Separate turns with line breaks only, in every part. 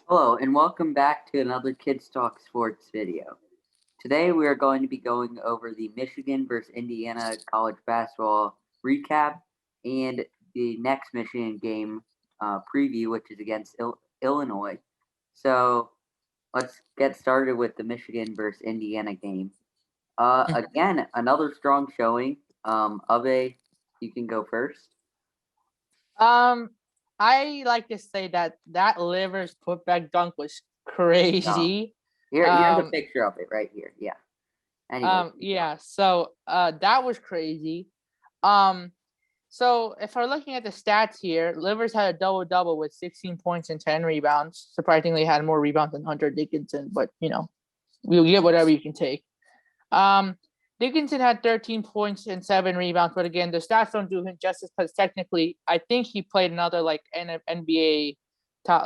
Hello, and welcome back to another Kids Talk Sports video. Today we are going to be going over the Michigan versus Indiana college basketball recap and the next Michigan game preview, which is against Illinois. So let's get started with the Michigan versus Indiana game. Again, another strong showing. Abe, you can go first.
Um, I like to say that Livers putback dunk was crazy.
Here's a picture of it right here. Yeah. Anyway.
Yeah. So that was crazy. So if we're looking at the stats here, Livers had a double with 16 points and 10 rebounds. Surprisingly, had more rebounds than Hunter Dickinson, but we'll get whatever you can take. Dickinson had 13 points and 7 rebounds, but again, the stats don't do him justice because technically, I think he played another like NBA top,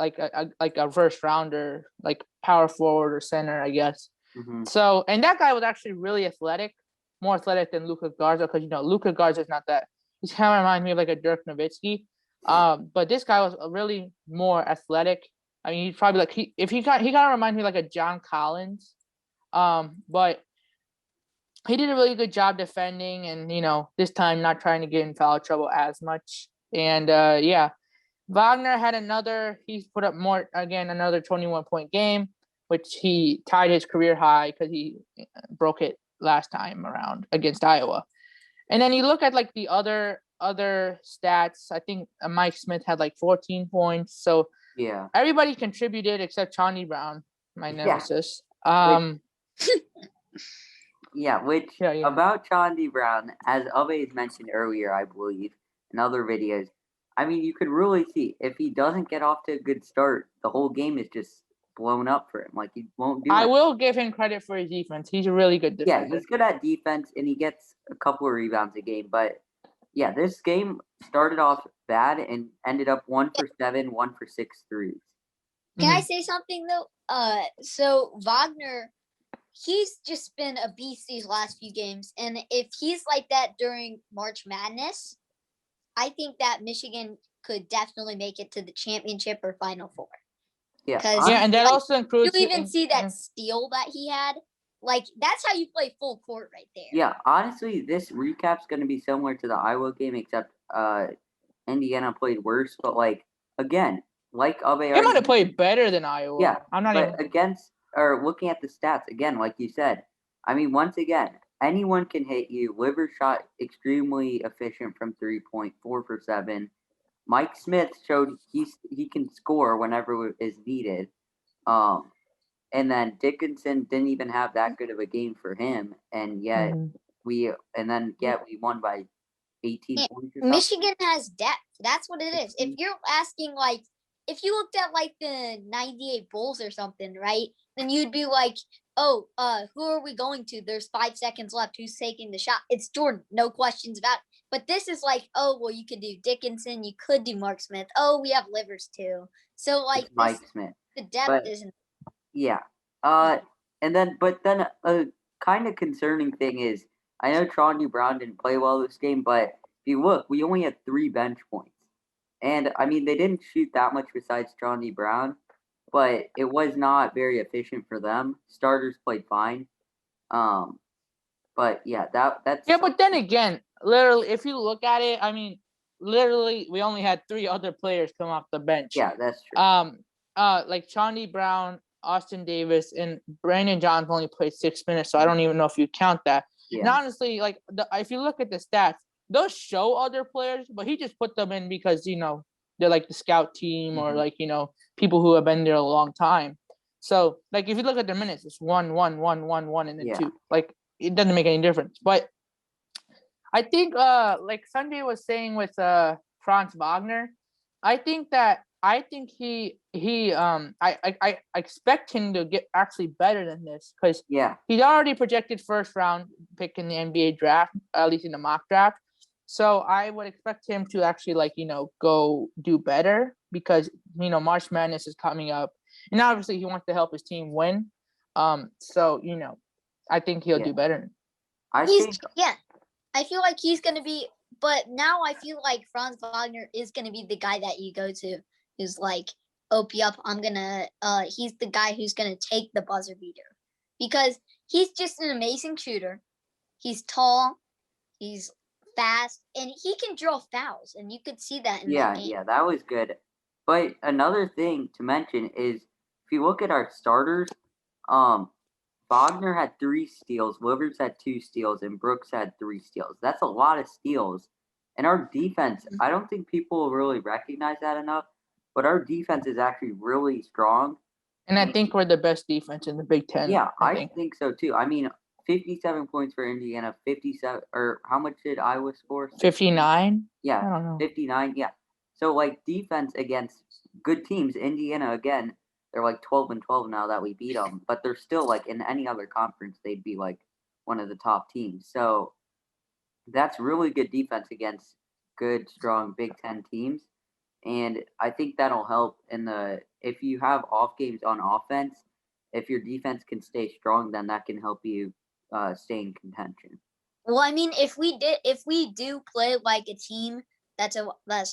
like a first rounder, like power forward or center, I guess.
Mm-hmm.
So, and that guy was actually really athletic, more athletic than Luka Garza, because Luka Garza is not that. He's kind of reminds me of like a Dirk Nowitzki, but this guy was really more athletic. I mean, he's probably like he kind of reminds me like a John Collins, but he did a really good job defending and, this time not trying to get in foul trouble as much. And yeah, Wagner had he's put up another 21-point game, which he tied his career high because he broke it last time around against Iowa. And then you look at like the other stats. I think Mike Smith had like 14 points. So
yeah,
everybody contributed except Chauncey Brown, my nemesis.
About Chauncey Brown, as Abe mentioned earlier, I believe, in other videos, I mean, you could really see if he doesn't get off to a good start, the whole game is just blown up for him. Like, he won't do it.
I will give him credit for his defense. He's a really good defender.
Yeah, he's good at defense, and he gets a couple of rebounds a game. But, yeah, this game started off bad and ended up 1 for 7, 1 for 6 threes.
Can I say something, though? So Wagner, he's just been a beast these last few games. And if he's like that during March Madness, I think that Michigan could definitely make it to the championship or Final Four.
Yeah,
and that also includes.
You even see that steal that he had. Like, that's how you play full court right there.
Yeah, honestly, this recap's going to be similar to the Iowa game, except Indiana played worse. But, like, again, like Abe,
they might have played better than Iowa.
Yeah,
I'm not even
looking at the stats again, like you said. I mean, once again, anyone can hit you. Livers shot extremely efficient from 3-point, 4 for 7. Mike Smith showed he can score whenever is needed. And then Dickinson didn't even have that good of a game for him, and yet we won by 18 points.
Michigan has depth. That's what it is. If you're asking, like, if you looked at like the 98 Bulls or something, right? Then you'd be like, oh, who are we going to? There's 5 seconds left. Who's taking the shot? It's Jordan. No questions about it. But this is like, oh, well, you could do Dickinson. You could do Mark Smith. Oh, we have Livers too. So like
Mike Smith.
The depth isn't.
Yeah. But then a kind of concerning thing is, I know Chauncey Brown didn't play well this game, but if you look, we only had 3 bench points. And, I mean, they didn't shoot that much besides Chauncey Brown, but it was not very efficient for them. Starters played fine. But, yeah, that's...
Yeah, but then again, literally, if you look at it, I mean, literally, we only had 3 other players come off the bench.
Yeah, that's true.
Like Chauncey Brown, Austin Davis, and Brandon Johns only played 6 minutes, so I don't even know if you count that. Yeah. And honestly, like, if you look at the stats, those show other players, but he just put them in because, they're like the scout team or like, people who have been there a long time. So, like, if you look at their minutes, it's 1, 1, 1, 1, 1, and then 2. Like, it doesn't make any difference. But I think, like Sanjay was saying with Franz Wagner, I think he I expect him to get actually better than this because he's already projected first round pick in the NBA draft, at least in the mock draft. So I would expect him to actually go do better because March Madness is coming up, and obviously he wants to help his team win. So I think he'll do better.
I feel like he's gonna be, but now I feel like Franz Wagner is gonna be the guy that you go to, who's like Opie up, I'm gonna he's the guy who's gonna take the buzzer beater because he's just an amazing shooter. He's tall, he's fast, and he can draw fouls, and you could see that in that game.
Yeah, that was good. But another thing to mention is if you look at our starters, Wagner had 3 steals, Livers had 2 steals, and Brooks had 3 steals. That's a lot of steals. And our defense, I don't think people really recognize that enough, but our defense is actually really strong.
And I think we're the best defense in the Big Ten.
Yeah, I think so too. I mean, 57 points for Indiana, 57, or how much did Iowa score?
59?
Yeah,
I don't know.
59, yeah. So, like, defense against good teams, Indiana, again, they're like 12-12 now that we beat them, but they're still, like, in any other conference, they'd be, like, one of the top teams. So, that's really good defense against good, strong Big Ten teams. And I think that'll help if you have off games on offense, if your defense can stay strong, then that can help you stay in contention.
Well, I mean, if we do play like a team that's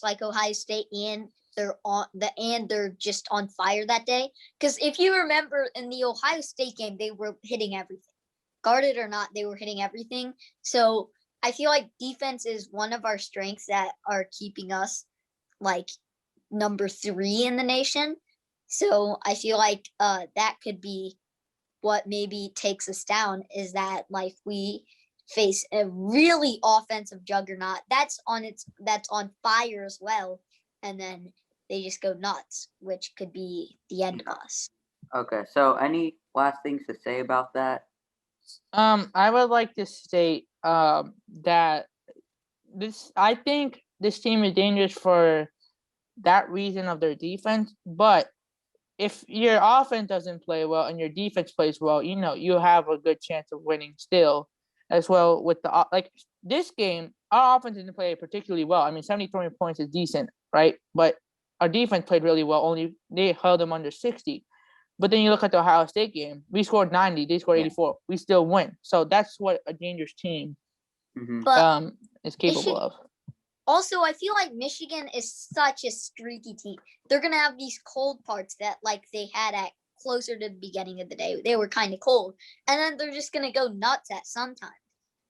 like Ohio State and they're just on fire that day, because if you remember in the Ohio State game, they were hitting everything, guarded or not, they were hitting everything. So I feel like defense is one of our strengths that are keeping us like number 3 in the nation. So I feel like that could be what maybe takes us down, is that like we face a really offensive juggernaut that's on fire as well, and then they just go nuts, which could be the end of us.
Okay, so any last things to say about that?
I would like to state that I think this team is dangerous for that reason of their defense, but if your offense doesn't play well and your defense plays well, you have a good chance of winning still as well. With this game, our offense didn't play particularly well. I mean, 73 points is decent, right? But our defense played really well. Only they held them under 60. But then you look at the Ohio State game, we scored 90, they scored 84. We still win. So that's what a dangerous team
But
is capable of.
Also, I feel like Michigan is such a streaky team. They're going to have these cold parts that like they had at closer to the beginning of the day. They were kind of cold. And then they're just going to go nuts at some time.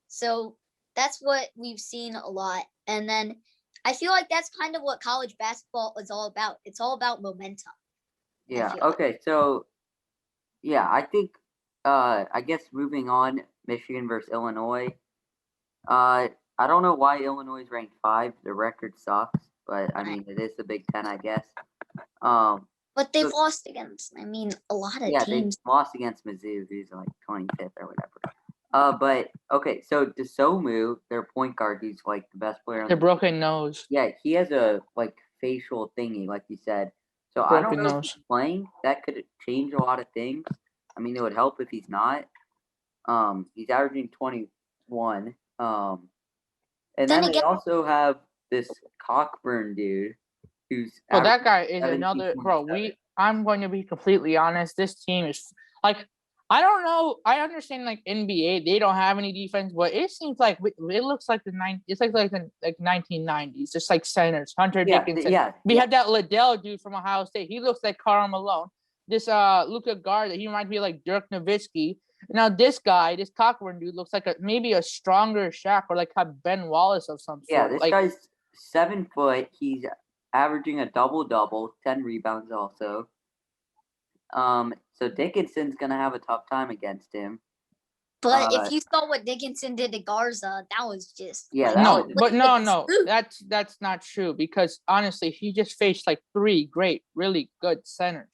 So that's what we've seen a lot. And then I feel like that's kind of what college basketball is all about. It's all about momentum.
Yeah, okay. So, yeah, I think, I guess moving on, Michigan versus Illinois. I don't know why Illinois is ranked 5. The record sucks, but I mean it is the Big Ten, I guess.
But they've lost against, I mean, a lot of teams.
Yeah, they lost against Mizzou, who's like 25th or whatever. But okay, so DeSomu, their point guard, he's like the best player on
the broken nose.
Yeah, he has a like facial thingy, like you said. So I don't know if he's playing. That could change a lot of things. I mean, it would help if he's not. He's averaging 21. And then they also have this Cockburn dude who's
that guy is another bro. I'm going to be completely honest. This team is like, I don't know. I understand like NBA, they don't have any defense, but it seems like it looks like it's like the 1990s, just like centers. Hunter Dickinson. We had that Liddell dude from Ohio State. He looks like Karl Malone. This Luka Garza, he reminds me like Dirk Nowitzki. Now this guy, this Cockburn dude, looks like maybe a stronger Shaq or like Ben Wallace of some sort.
Yeah, this guy's 7 foot. He's averaging a double-double, 10 rebounds also. So Dickinson's gonna have a tough time against him.
But if you saw what Dickinson did to Garza, that was just
no. That's not true, because honestly, he just faced like 3 great, really good centers.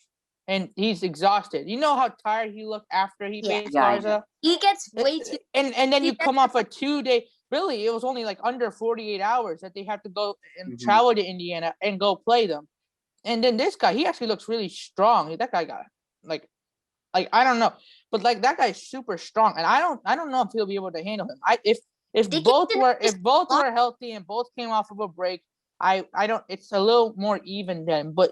And he's exhausted. You know how tired he looked after he faced Garza?
He gets way too...
And then you come off a 2-day... Really, it was only like under 48 hours that they had to go and travel to Indiana and go play them. And then this guy, he actually looks really strong. That guy got like I don't know. But like that guy's super strong. And I don't know if he'll be able to handle him. If both were healthy and both came off of a break, I don't, it's a little more even then. But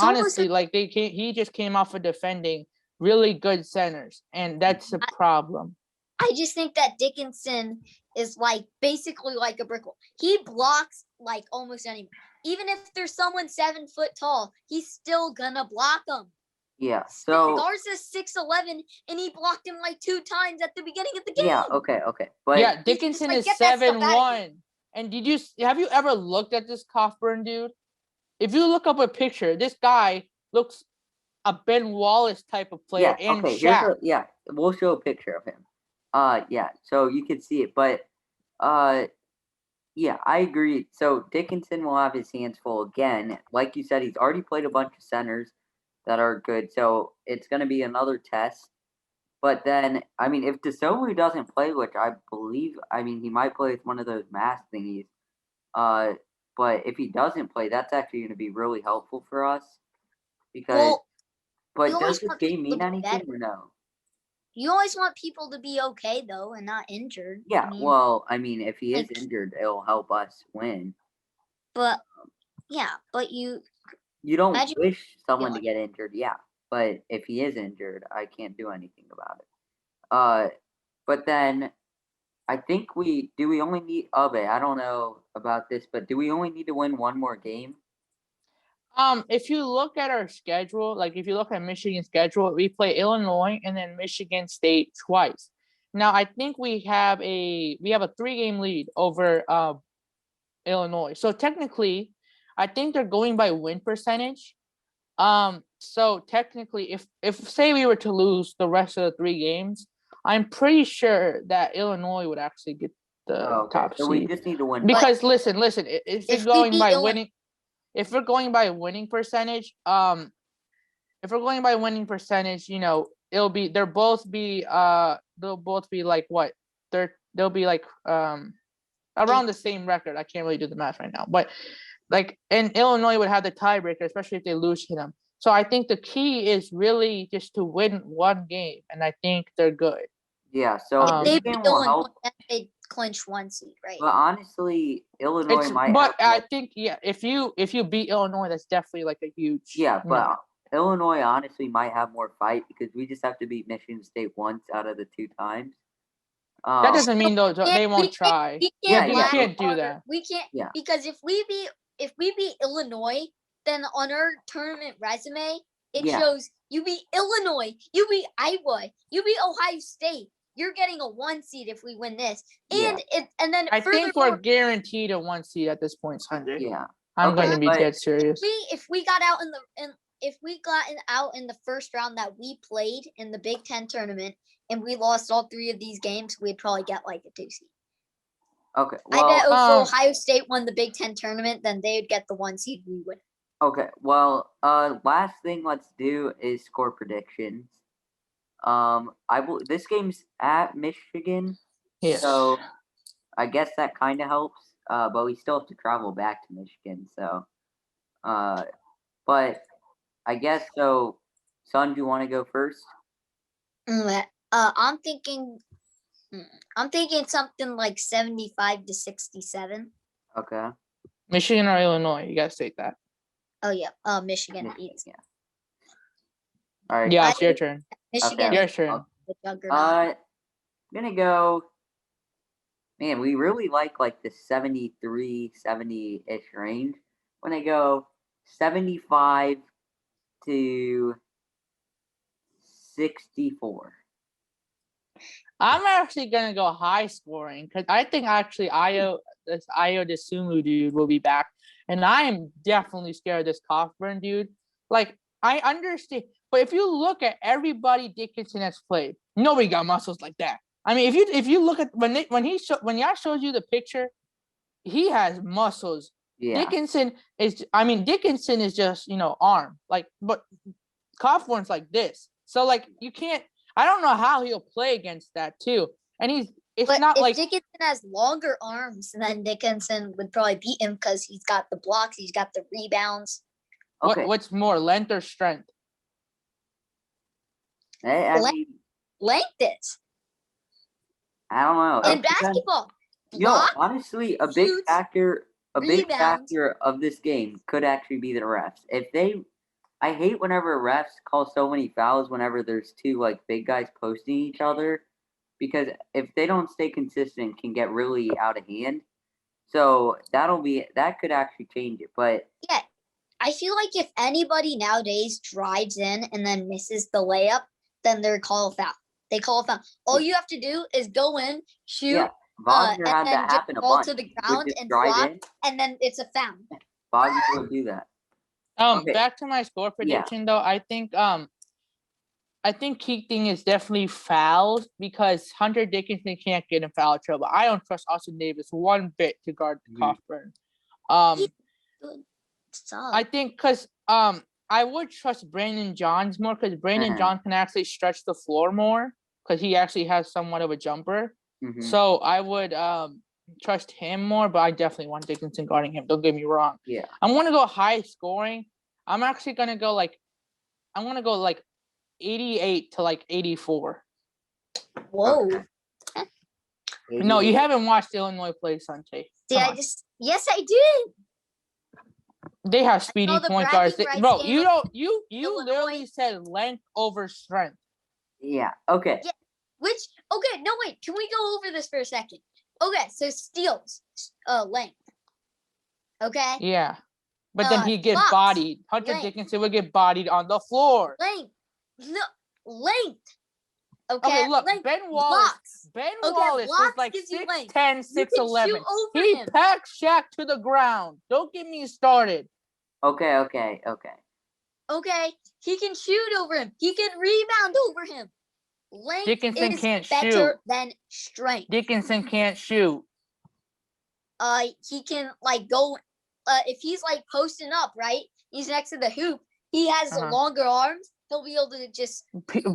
honestly, he just came off of defending really good centers, and that's a problem.
I just think that Dickinson is like basically like a brick wall. He blocks like almost anyone. even if there's someone 7 foot tall, he's still gonna block him.
Yeah. So
Garza's 6'11", and he blocked him like 2 times at the beginning of the game.
yeah. Okay. But
yeah, Dickinson
like,
is
get that stuff outta here.
7'1". And have you ever looked at this Cockburn dude? If you look up a picture, this guy looks a Ben Wallace type of player
yeah.
and
Okay.
Shaq.
We'll show a picture of him. Yeah. So you can see it, but yeah, I agree. So Dickinson will have his hands full again. Like you said, he's already played a bunch of centers that are good. So it's going to be another test. But then, I mean, if DeSomu doesn't play, which I believe, I mean, he might play with one of those mask thingies. But if he doesn't play, that's actually going to be really helpful for us. Because,
Well,
but
you
does
always
this
want
game
people
mean
to be
anything
better.
or no?
You always want people to be okay though and not injured.
Yeah,
I mean,
well, I mean, if he is
like-
injured, it'll help us win.
but yeah, but you
don't
imagine
wish someone to
feeling.
get injured, yeah. But if he is injured, I can't do anything about it. But then I think we only need I don't know about this, but do we only need to win one more game?
If you look at our schedule, like if you look at Michigan's schedule, we play Illinois and then Michigan State twice. Now I think we have a 3-game lead over Illinois. So technically, I think they're going by win percentage. So technically, if say we were to lose the rest of the 3 games, I'm pretty sure that Illinois would actually get the top
So we
seed.
just need to win.
Because listen, if you're
If we
going
beat
by
Illinois-
winning, if we're going by winning percentage, if we're going by winning percentage, you know, they'll both be like what? They'll be like around the same record. I can't really do the math right now, but like, and Illinois would have the tiebreaker, especially if they lose to them. So I think the key is really just to win one game, and I think they're good.
Yeah, so
If
this
they
game
beat
will
Illinois,
help.
then they clinch 1 seed, right?
But honestly, Illinois might
But
have
I think if you beat Illinois, that's definitely like a huge
but Illinois honestly might have more fight because we just have to beat Michigan State once out of the 2 times.
That doesn't mean though they won't try.
We
Yeah,
can't,
you
lag
can't do
harder.
that.
We can't,
Yeah.
because if we beat Illinois, then on our tournament resume, it
Yeah.
shows you beat Illinois, you beat Iowa, you beat Ohio State. You're getting a 1 seed if we win this, and then
I think we're
furthermore,
guaranteed a 1 seed at this point, Sanjay.
Yeah.
I'm
Okay,
going to be
but-
dead serious.
if we got out if we got out in the first round that we played in the Big Ten tournament and we lost all 3 of these games, we'd probably get like a 2 seed.
Okay.
I bet
Well,
if Ohio State won the Big Ten tournament, then they would get the 1 seed. We would.
okay. Well, last thing let's do is score predictions. This game's at Michigan,
Yes.
so I guess that kind of helps. But we still have to travel back to Michigan, so but I guess so. Son, do you want to go first?
I'm thinking something like 75-67.
Okay.
Michigan or Illinois, you gotta state that.
Oh yeah, Michigan. Eats.
Yeah. All right.
Yeah, it's your turn.
Michigan.
Okay.
Your turn.
The juggernaut.
I'm gonna go. Man, we really like the 73, 70-ish range. I'm gonna go 75 to 64.
I'm actually gonna go high scoring because I think actually Ayo DeSumo dude will be back, and I am definitely scared of this Cockburn dude. Like I understand, but if you look at everybody Dickinson has played, nobody got muscles like that. I mean, if you look at when y'all showed you the picture, he has muscles.
Yeah.
Dickinson is just arm but Cockburn's like this. So like you can't. I don't know how he'll play against that too. And it's
But
not
if
like
Dickinson has longer arms, then Dickinson would probably beat him because he's got the blocks, he's got the rebounds.
Okay.
what's more, length or strength?
I mean,
Length is
I don't know.
in
It depends.
basketball.
Yo,
Block,
honestly, a big
shoots,
factor
rebounds.
of this game could actually be the refs. I hate whenever refs call so many fouls whenever there's 2 big guys posting each other, because if they don't stay consistent, it can get really out of hand. So that could actually change it. But
Yeah, I feel like if anybody nowadays drives in and then misses the layup, then they're called foul. They call a foul. All you have to do is go in, shoot,
yeah, Wagner
and
had
then
that
just
happen a
fall
bunch.
to the
He would
ground
just
and
drive
flop,
in.
and then it's a foul.
Wagner would do that. Okay.
Back to my score prediction though. I think Keating is definitely fouled because Hunter Dickinson can't get in foul trouble. I don't trust Austin Davis one bit to guard Cockburn. I think because I would trust Brandon Johns more because Brandon Johns can actually stretch the floor more because he actually has somewhat of a jumper. So I would trust him more, but I definitely want Dickinson guarding him. Don't get me wrong.
Yeah.
I'm gonna go high scoring. I'm actually gonna go like 88 to like 84.
Whoa.
Okay.
No, you haven't watched Illinois play, Sante.
See, yes, I did.
They have speedy
the
point guards.
bragging rights
Bro,
game
you
of
don't you
Illinois.
literally said length over strength.
Yeah. Okay.
Yeah. No, wait, can we go over this for a second? Okay, so steals, length. Okay.
Yeah. But then he'd get
blocks,
bodied. Hunter
length.
Dickinson would get bodied on the floor.
Length. No, length.
Okay, look,
length.
Ben Wallace.
Blocks.
Ben
Okay,
Wallace was
blocks
like
gives you length.
6'10",
You can
6'11".
shoot over
He
him.
packed Shaq to the ground. Don't get me started.
Okay.
Okay, he can shoot over him. He can rebound over him. Length
Dickinson
is
can't
better
shoot.
than strength.
Dickinson can't shoot.
He can like go. If he's like posting up, right? He's next to the hoop. He has longer arms. He'll be able to just.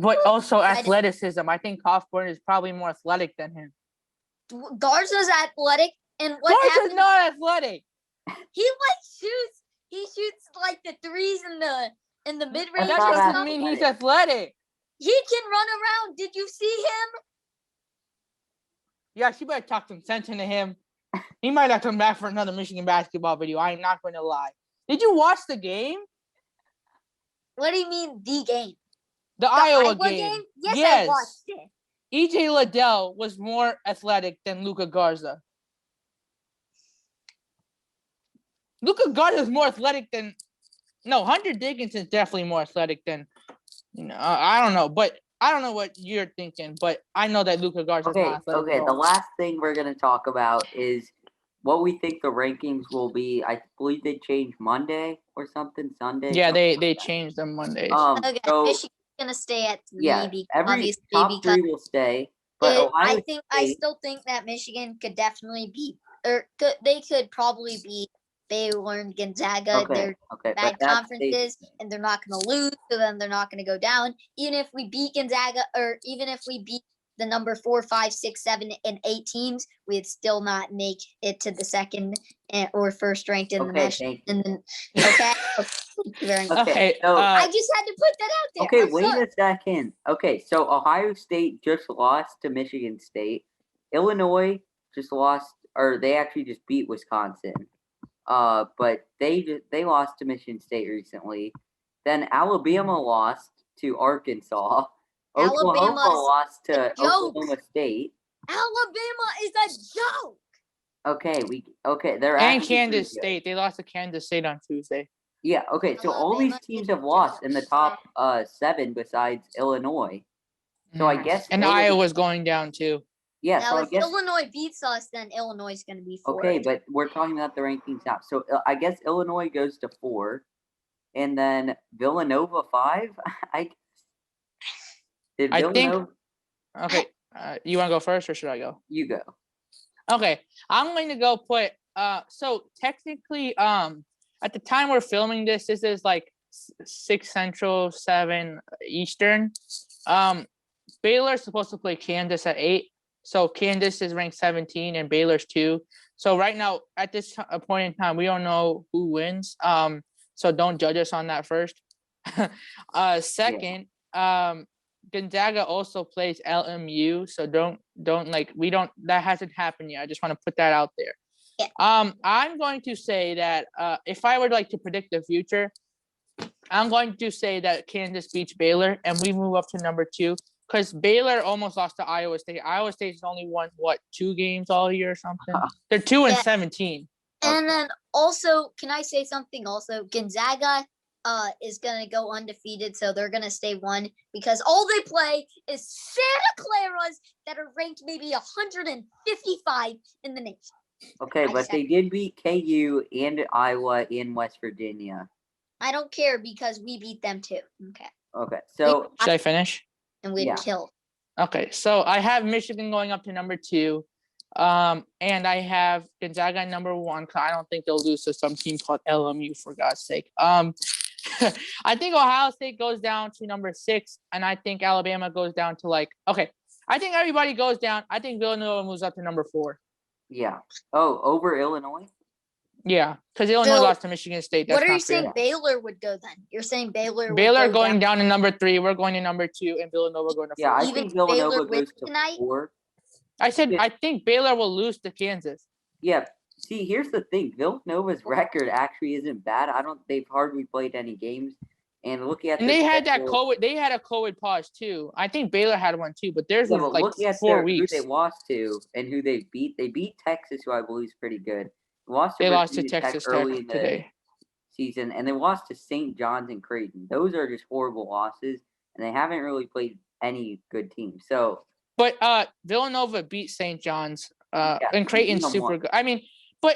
But also athleticism. I think Cockburn is probably more athletic than him.
Garza's athletic, and what
Garza's
happens?
not athletic.
He like shoots. He shoots like the threes in the mid range.
That
not
doesn't mean he's athletic.
He can run around. Did you see him?
Yeah, she better talk some sense into him. He might have come back for another Michigan basketball video. I'm not going to lie. Did you watch the game?
What do you mean the game?
The Iowa game.
Yes, I watched it.
EJ Liddell was more athletic than Luka Garza. Luka Garza is more athletic than. No, Hunter Dickinson is definitely more athletic than. I don't know, but I don't know what you're thinking, but I know that Luka Garza is not athletic.
Okay. The last thing we're gonna talk about is what we think the rankings will be. I believe they changed Monday or something. Sunday.
Yeah,
something
they
like that.
changed them Mondays.
Okay,
So
Michigan's gonna stay at 3
yeah, every
obviously
top
because
3 will stay. But Ohio
I
State-
still think that Michigan could definitely beat, or they could probably beat Baylor and Gonzaga. They're
okay,
bad
but that's
conferences, and they're not going to lose, so then they're not going to go down. Even if we beat Gonzaga, or even if we beat the number 4, 5, 6, 7, and 8 teams, we'd still not make it to the second or first ranked in the nation. Okay. Thank you very much.
Okay.
So,
I just had to put that out there.
okay,
I'm
wait
sorry.
a second. Okay, so Ohio State just lost to Michigan State. Illinois just lost, or they actually just beat Wisconsin. But they lost to Michigan State recently. Then Alabama lost to Arkansas. Oklahoma lost to Oklahoma State.
Alabama is a joke.
They're
And
actually
Kansas
pretty good.
State. They lost to Kansas State on Tuesday.
Yeah, okay, so all these
Alabama
teams
is
have lost in the top 7 besides Illinois. So I guess
And Iowa's going down too.
Yeah,
Now,
so I
if
guess
Illinois beats us, then Illinois is going to be 4.
okay, but we're talking about the rankings now. So I guess Illinois goes to 4, and then Villanova 5.
I think. Okay, you want to go first, or should I go?
You go.
Okay, I'm going to go put. So technically, at the time we're filming this is like 6 Central, 7 Eastern. Baylor's supposed to play Kansas at 8. So Kansas is ranked 17 and Baylor's 2. So right now, at this point in time, we don't know who wins. So don't judge us on that first. Second, Gonzaga also plays LMU. So don't that hasn't happened yet. I just want to put that out there.
Yeah.
I'm going to say that if I would like to predict the future, I'm going to say that Kansas beats Baylor and we move up to number 2. because Baylor almost lost to Iowa State. Iowa State's only won, 2 games all year or something? They're 2-17.
And then also, can I say something also? Gonzaga is gonna go undefeated, so they're gonna stay 1 because all they play is Santa Claras that are ranked maybe 155 in the nation.
Okay,
I
but
said-
they did beat KU and Iowa and West Virginia.
I don't care because we beat them too. Okay.
Okay, so
Should I finish?
And we'd
Yeah.
kill.
Okay, so I have Michigan going up to number 2. And I have Gonzaga at number 1 because I don't think they'll lose to some team called LMU, for God's sake. I think Ohio State goes down to number 6, and I think Alabama goes down to I think everybody goes down. I think Villanova moves up to number 4.
yeah. Oh, over Illinois?
Yeah, because Illinois
So,
lost to Michigan State. That's
What are you
not fair.
saying Baylor would go then? You're saying Baylor would
Baylor
go
going
down.
down to number 3. We're going to number 2, and Villanova going to 4.
Yeah, I
Even
think
if
Villanova
Baylor wins
goes to
tonight?
4.
I said
Yeah.
I think Baylor will lose to Kansas.
Yeah. See, here's the thing. Villanova's record actually isn't bad. They've hardly played any games. And looking at
And
their
they had that
schedule-
COVID. They had a COVID pause too. I think Baylor had one too, but theirs
Yeah,
was
but
like
looking at
4
who
weeks.
they lost to and who they beat Texas, who I believe is pretty good. Lost to
They lost to
Virginia Tech
Texas
early
Tech
in the
today.
season, and they lost to St. John's and Creighton. Those are just horrible losses, and they haven't really played any good teams. So
But Villanova beat St. John's. And
they
Creighton's
beat 'em
super
once.
good. I mean, but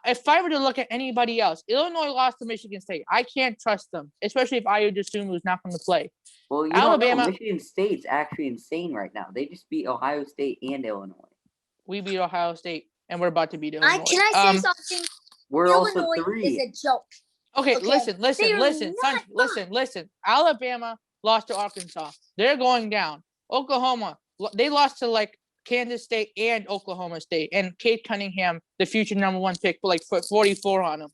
if I were to look at anybody else, Illinois lost to Michigan State. I can't trust them, especially if Ayo Dosunmu is not going to play.
well, you
Alabama-
don't know. Michigan State's actually insane right now. They just beat Ohio State and Illinois.
We beat Ohio State, and we're about to beat Illinois.
Can I say something?
We're
Illinois
also 3.
is a joke.
Okay,
Okay,
listen,
they are not
listen. Alabama lost to Arkansas. They're going down. Oklahoma, they lost to Kansas State and Oklahoma State. And Kate Cunningham, the future number 1 pick, put 44 on them.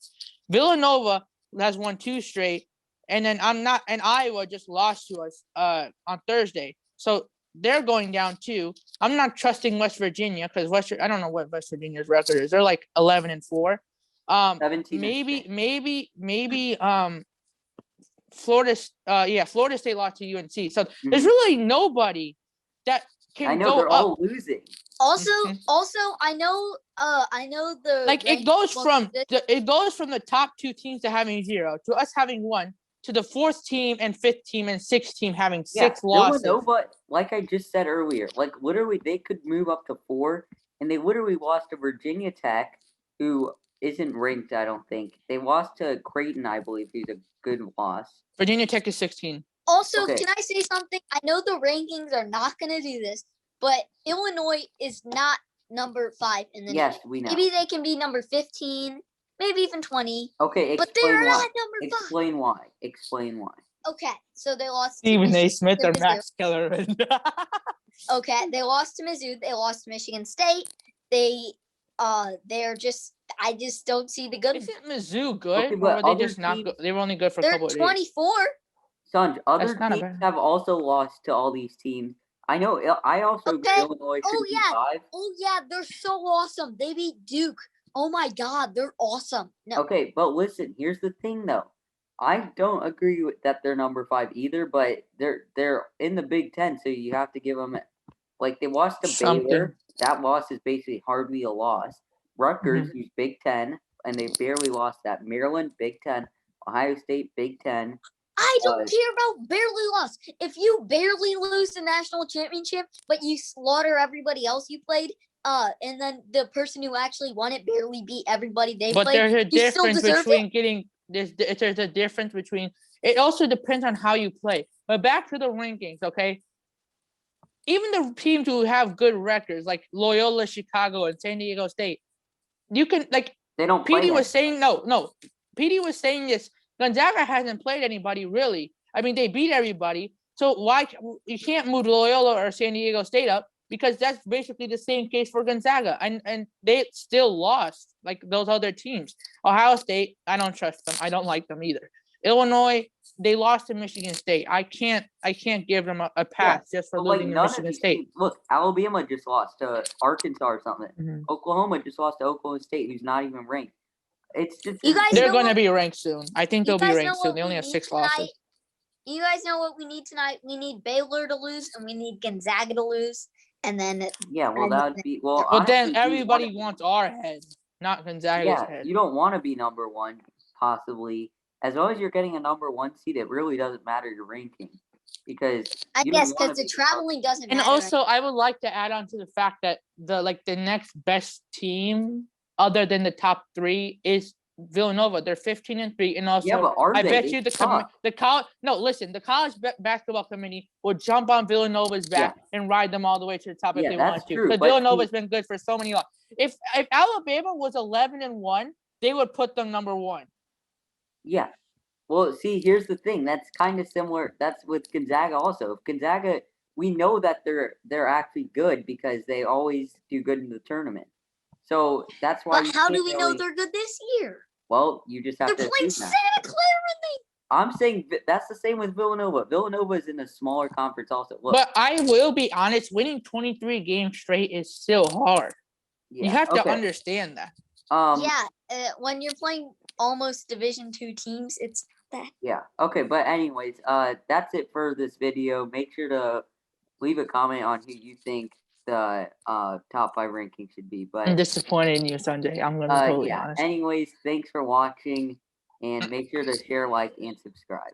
Villanova has won 2 straight. And then Iowa just lost to us on Thursday. So they're going down too. I'm not trusting West Virginia because I don't know what West Virginia's record is. They're 11-4.
17
Maybe Florida State lost to UNC. So there's really nobody that can
I know
go
they're
up.
all losing.
Also,
Mhm.
I know the
It goes
ranked
from the top 2 teams to having 0 to us having 1 to the 4th team and 5th team and 6th team having 6 losses.
Villanova, like I just said earlier, literally they could move up to 4, and they literally lost to Virginia Tech, who isn't ranked, I don't think. They lost to Creighton, I believe, who's a good loss.
Virginia Tech is 16.
Also,
Okay.
can I say something? I know the rankings are not going to do this, but Illinois is not number 5 in the
Yes,
nation.
we know.
Maybe they can be number 15, maybe even 20,
Okay,
but
explain
they're
why.
not number 5.
Explain why. Explain why.
Okay, so they lost to
Stephen A.
Michigan
Smith or
Mizzou.
Max Kellerman.
Okay, they lost to Mizzou. They lost to Michigan State. They're just. I just don't see the good.
Isn't Mizzou good?
Okay,
or
but
were they
other
just not
teams-
good? They were only good for a
They're
couple of days.
24.
Sanj, other
That's not a
teams
bad-
have also lost to all these teams. I know. I also agree
Okay.
Illinois should
Oh,
be
yeah.
5.
Oh yeah, they're so awesome. They beat Duke. Oh my God, they're awesome. No,
Okay, but listen, here's the thing though. I don't agree with that they're number 5 either, but they're in the Big Ten, so you have to give them they lost to
Something.
Baylor. That loss is basically hardly a loss. Rutgers,
Mm-hmm.
who's Big Ten, and they barely lost that. Maryland, Big Ten. Ohio State, Big Ten.
I don't
uh,
care about barely lost. If you barely lose the national championship, but you slaughter everybody else you played, and then the person who actually won it barely beat everybody they
But
played,
there's a
you still
difference
deserve
between getting there's a difference between it also depends on how you play. But back to the rankings, okay? Even the teams who have good records like Loyola Chicago and San Diego State, you can
They don't play.
PD was saying no. PD was saying this. Gonzaga hasn't played anybody really. I mean, they beat everybody. So why you can't move Loyola or San Diego State up because that's basically the same case for Gonzaga, and they still lost like those other teams. Ohio State, I don't trust them. I don't like them either. Illinois, they lost to Michigan State. I can't give them a pass just for
But,
losing to
none of
Michigan
these
State.
teams- look, Alabama just lost to Arkansas or something.
Mhm.
Oklahoma just lost to Oklahoma State, who's not even ranked. It's just
You guys
They're
know
going to
what-
be ranked soon. I think
You
they'll be
guys know
ranked soon.
what
They
we
only have
need
6
tonight?
losses.
You guys know what we need tonight? We need Baylor to lose, and we need Gonzaga to lose, and then
Yeah, well,
And
that would be well.
But then
honestly, you
everybody
wanna-
wants our head, not Gonzaga's
Yeah,
head.
you don't want to be number one, possibly. As long as you're getting a number one seed, it really doesn't matter your ranking because
I
you don't
guess
wanna
because the
be
traveling doesn't
And
matter.
also, I would like to add on to the fact that the next best team, other than the top three, is Villanova. They're 15-3, and also
Yeah, but are
I
they?
bet
They
you the
suck.
college. No, listen, the college basketball committee will jump on Villanova's back and ride them all the way to the top if
Yeah,
they
that's
want to.
true,
Because
but
Villanova's
see-
been good for so many years. If Alabama was 11-1, they would put them number one.
Yeah. Well, see, here's the thing. That's kind of similar. That's with Gonzaga also. If Gonzaga, we know that they're actually good because they always do good in the tournament. So that's why.
But
you
how do
can't
we know
really-
they're good this year?
Well, you just have
They're
to
playing
assume
Santa
that.
Clara, and
I'm saying that's the same with Villanova. Villanova is in a smaller conference also. Look,
But I will be honest, winning 23 games straight is still hard.
yeah,
You have to
okay.
understand that.
yeah, when you're playing almost Division II teams, it's that.
Yeah. Okay. But anyways, that's it for this video. Make sure to leave a comment on who you think the top 5 ranking should be.
I'm
But
disappointed in you, Sunday. I'm gonna be totally
yeah.
honest.
Anyways, thanks for watching, and make sure to share, like, and subscribe.